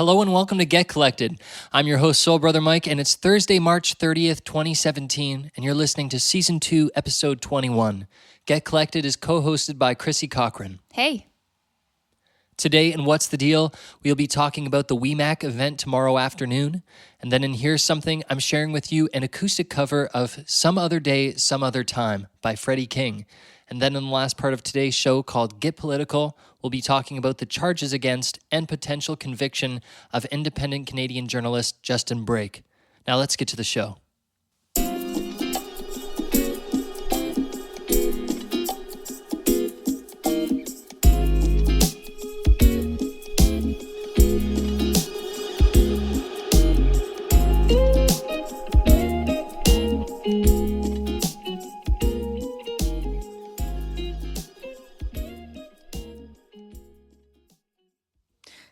Hello and welcome to Get Collected. I'm your host, Soul Brother Mike, and it's Thursday, March 30th, 2017, and you're listening to Season 2, Episode 21. Get Collected is co-hosted by Chrissy Cochran. Hey. Today in What's the Deal, we'll be talking about the WEMAC event tomorrow afternoon, and then in Here's Something, I'm sharing with you an acoustic cover of Some Other Day, Some Other Time by Freddie King. And then in the last part of today's show called Get Political, we'll be talking about the charges against and potential conviction of independent Canadian journalist Justin Brake. Now let's get to the show.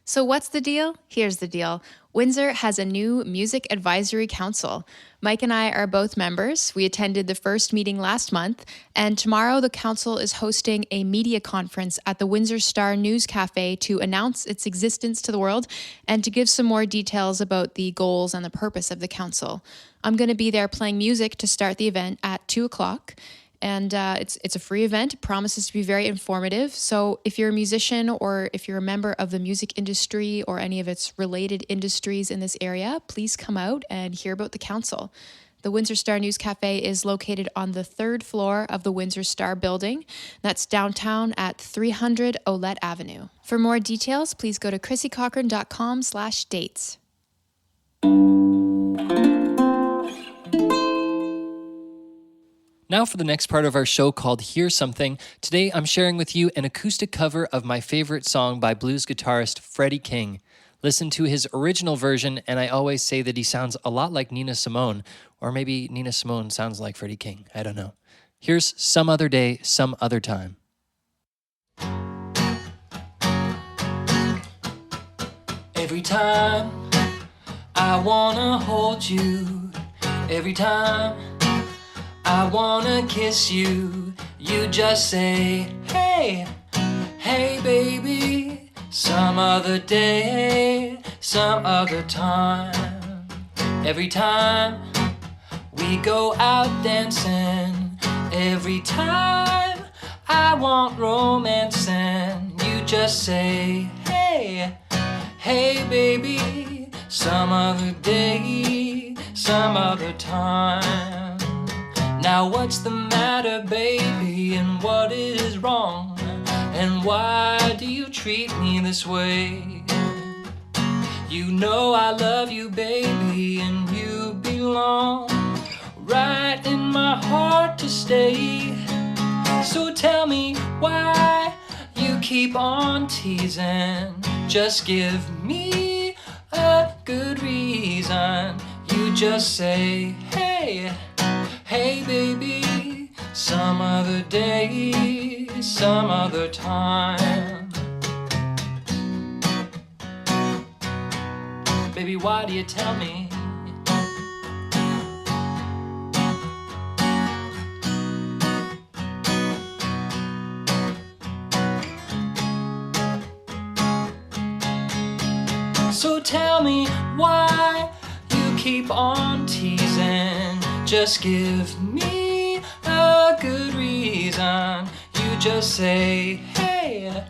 So what's the deal? Here's the deal. Windsor has a new music advisory council. Mike and I are both members. We attended the first meeting last month, and tomorrow the council is hosting a media conference at the Windsor Star News Cafe to announce its existence to the world and to give some more details about the goals and the purpose of the council. I'm going to be there playing music to start the event at 2 o'clock. And it's a free event. It promises to be very informative. So if you're a musician or if you're a member of the music industry or any of its related industries in this area, please come out and hear about the council. The Windsor Star News Cafe is located on the 3rd floor of the Windsor Star building. That's downtown at 300 Olette Avenue. For more details, please go to chrissycochran.com/dates. Now for the next part of our show called Here's Something. Today I'm sharing with you an acoustic cover of my favorite song by blues guitarist Freddie King. Listen to his original version, and I always say that he sounds a lot like Nina Simone, or maybe Nina Simone sounds like Freddie King. I don't know. Here's Some Other Day, Some Other Time. Every time I wanna hold you, every time I wanna kiss you, you just say, hey, hey baby, some other day, some other time. Every time we go out dancing, every time I want romancing, you just say, hey, hey baby, some other day, some other time. Now what's the matter, baby, and what is wrong? And why do you treat me this way? You know I love you, baby, and you belong right in my heart to stay. So tell me why you keep on teasing. Just give me a good reason. You just say, hey, hey baby, some other day, some other time. Baby, why do you tell me? So tell me why you keep on teasing. Just give me a good reason. You just say, hey,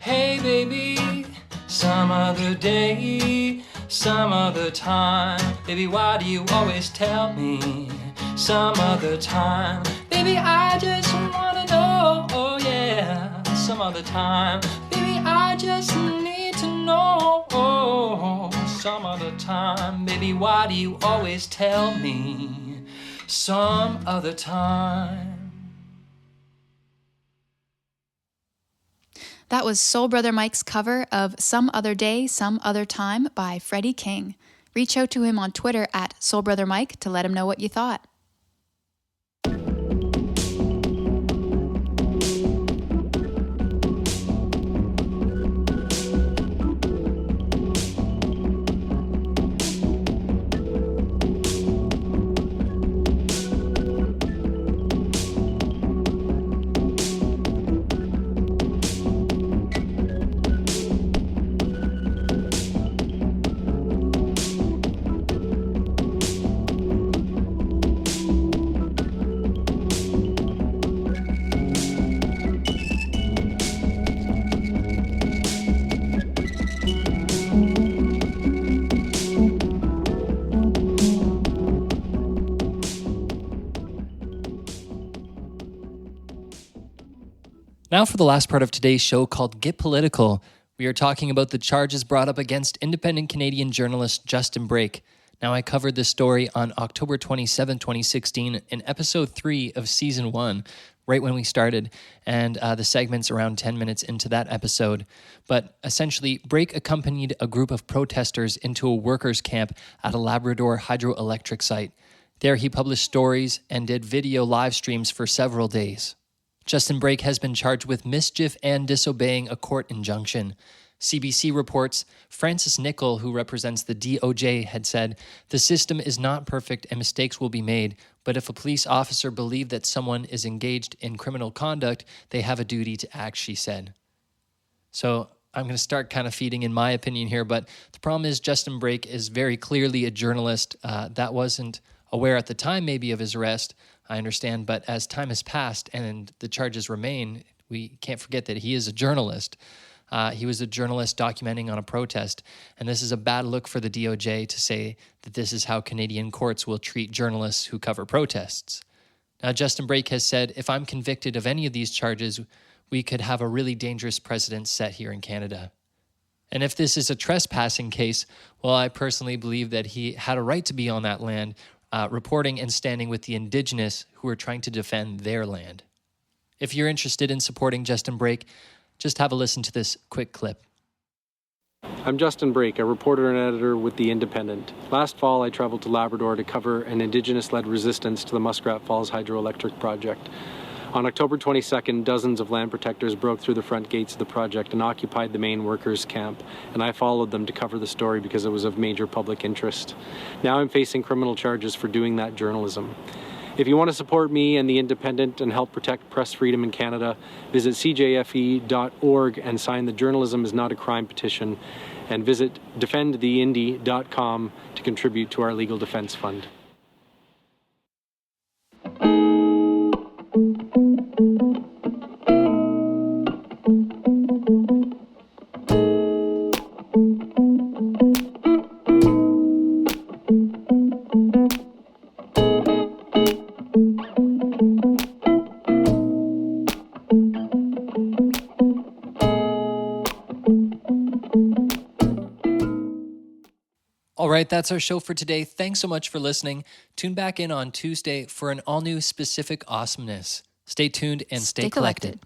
hey baby, some other day, some other time. Baby, why do you always tell me some other time? Baby, I just wanna know, oh yeah, some other time. Baby, I just need to know, oh, some other time. Baby, why do you always tell me some other time? That was Soul Brother Mike's cover of Some Other Day, Some Other Time by Freddie King. Reach out to him on Twitter at Soul Brother Mike to let him know what you thought. Now for the last part of today's show called Get Political. We are talking about the charges brought up against independent Canadian journalist Justin Brake. Now, I covered this story on October 27, 2016 in episode 3 of season 1, right when we started, and the segment's around 10 minutes into that episode. But essentially, Brake accompanied a group of protesters into a workers' camp at a Labrador hydroelectric site. There he published stories and did video live streams for several days. Justin Brake has been charged with mischief and disobeying a court injunction. CBC reports Francis Nicol, who represents the DOJ, had said, "The system is not perfect and mistakes will be made, but if a police officer believes that someone is engaged in criminal conduct, they have a duty to act," she said. So I'm going to start kind of feeding in my opinion here, but the problem is Justin Brake is very clearly a journalist that wasn't aware at the time maybe of his arrest, I understand, but as time has passed and the charges remain, we can't forget that he is a journalist. He was a journalist documenting on a protest, and this is a bad look for the DOJ to say that this is how Canadian courts will treat journalists who cover protests. Now, Justin Brake has said, if I'm convicted of any of these charges, we could have a really dangerous precedent set here in Canada. And if this is a trespassing case, well, I personally believe that he had a right to be on that land, reporting and standing with the Indigenous who are trying to defend their land. If you're interested in supporting Justin Brake, just have a listen to this quick clip. I'm Justin Brake, a reporter and editor with The Independent. Last fall, I traveled to Labrador to cover an Indigenous-led resistance to the Muskrat Falls hydroelectric project. On October 22nd, dozens of land protectors broke through the front gates of the project and occupied the main workers' camp, and I followed them to cover the story because it was of major public interest. Now I'm facing criminal charges for doing that journalism. If you want to support me and The Independent and help protect press freedom in Canada, visit cjfe.org and sign the Journalism is Not a Crime petition, and visit defendtheindy.com to contribute to our legal defense fund. All right, that's our show for today. Thanks so much for listening. Tune back in on Tuesday for an all-new Specific Awesomeness. Stay tuned and stay collected.